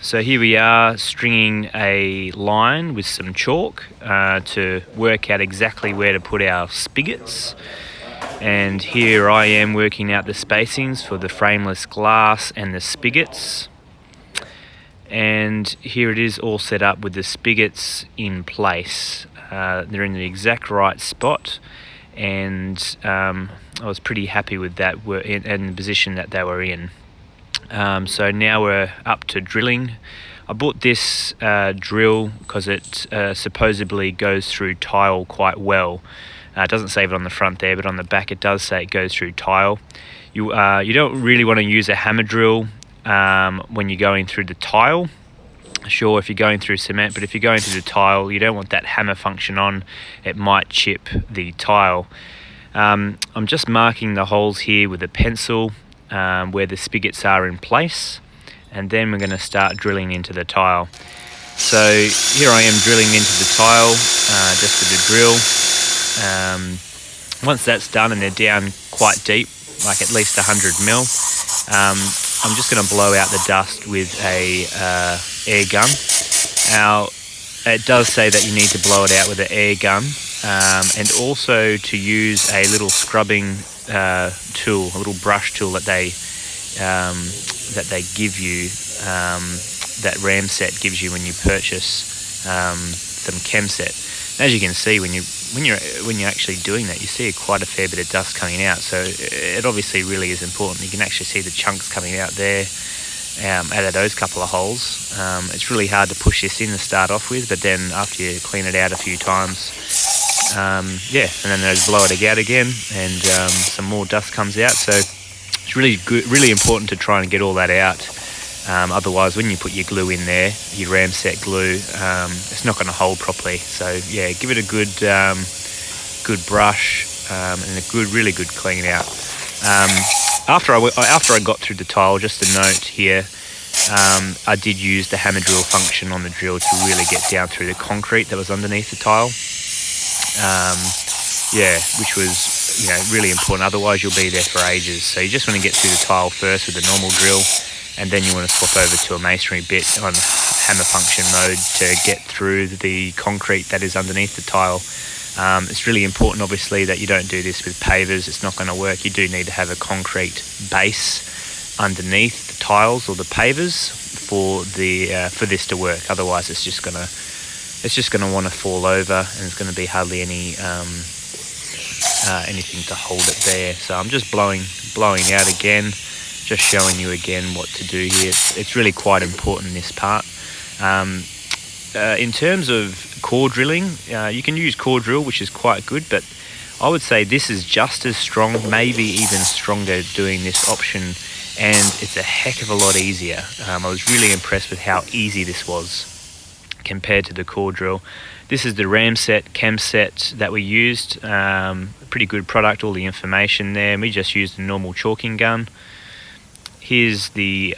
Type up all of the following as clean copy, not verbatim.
So here we are stringing a line with some chalk to work out exactly where to put our spigots. And here I am working out the spacings for the frameless glass and the spigots. And here it is all set up with the spigots in place. They're in the exact right spot, and I was pretty happy with that and the position that they were in. So now we're up to drilling. I bought this drill because it supposedly goes through tile quite well. It doesn't say it on the front there, but on the back it does say it goes through tile. You don't really want to use a hammer drill when you're going through the tile. Sure, if you're going through cement, but if you're going through the tile, you don't want that hammer function on. It might chip the tile. I'm just marking the holes here with a pencil where the spigots are in place, and then we're going to start drilling into the tile. So here I am drilling into the tile just with the drill. Once that's done and they're down quite deep, like at least 100 mil, I'm just going to blow out the dust with a air gun. Now, it does say that you need to blow it out with an air gun, and also to use a little scrubbing tool, a little brush tool that they give you, that Ramset gives you when you purchase some chemset. As you can see, when you're actually doing that, you see quite a fair bit of dust coming out. So it obviously really is important. You can actually see the chunks coming out there out of those couple of holes. It's really hard to push this in to start off with, but then after you clean it out a few times, and then those blow it out again, and some more dust comes out. So it's really good, really important to try and get all that out. Otherwise, when you put your glue in there, your Ramset glue, it's not going to hold properly. So yeah, give it a good brush and a really good clean out. After I got through the tile, just a note here, I did use the hammer drill function on the drill to really get down through the concrete that was underneath the tile. Which was really important. Otherwise, you'll be there for ages. So you just want to get through the tile first with a normal drill, and then you want to swap over to a masonry bit on hammer function mode to get through the concrete that is underneath the tile. It's really important, obviously, that you don't do this with pavers. It's not going to work. You do need to have a concrete base underneath the tiles or the pavers for this to work. Otherwise, it's just going to want to fall over, and it's going to be hardly anything to hold it there. So I'm just blowing out again, just showing you again what to do here. It's really quite important, this part. In terms of core drilling, you can use core drill, which is quite good, but I would say this is just as strong, maybe even stronger, doing this option, and it's a heck of a lot easier. I was really impressed with how easy this was compared to the core drill. This is the Ramset chemset that we used. Pretty good product, all the information there. We just used a normal chalking gun. Here's the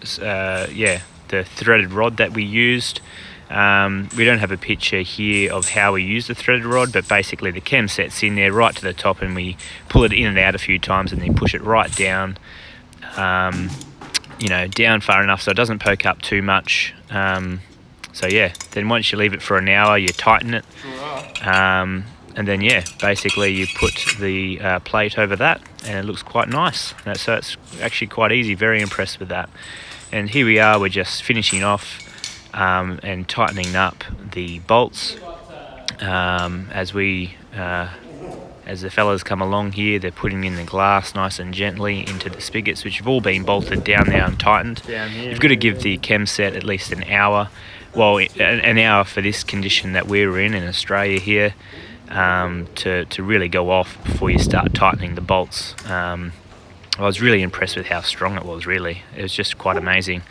threaded rod that we used. We don't have a picture here of how we use the threaded rod, but basically the chemset's in there right to the top, and we pull it in and out a few times, and then push it right down, down far enough so it doesn't poke up too much. Then once you leave it for an hour, you tighten it, and then basically you put the plate over that, and it looks quite nice. So it's actually quite easy. Very impressed with that. And here we are, we're just finishing off and tightening up the bolts. As the fellas come along here, they're putting in the glass nice and gently into the spigots, which have all been bolted down now and tightened. You've got to give the chemset at least an hour. Well, an hour for this condition that we're in Australia here, to really go off before you start tightening the bolts. I was really impressed with how strong it was, really. It was just quite amazing.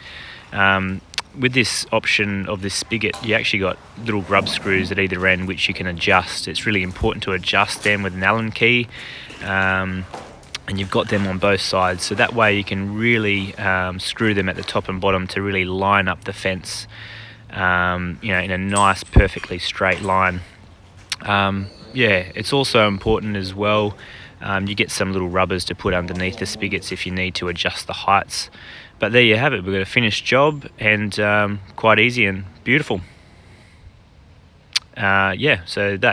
With this option of this spigot, you actually got little grub screws at either end which you can adjust. It's really important to adjust them with an Allen key, and you've got them on both sides, so that way you can really screw them at the top and bottom to really line up the fence, in a nice, perfectly straight line. It's also important as well, you get some little rubbers to put underneath the spigots if you need to adjust the heights. But there you have it. We've got a finished job, and quite easy and beautiful. Yeah, so that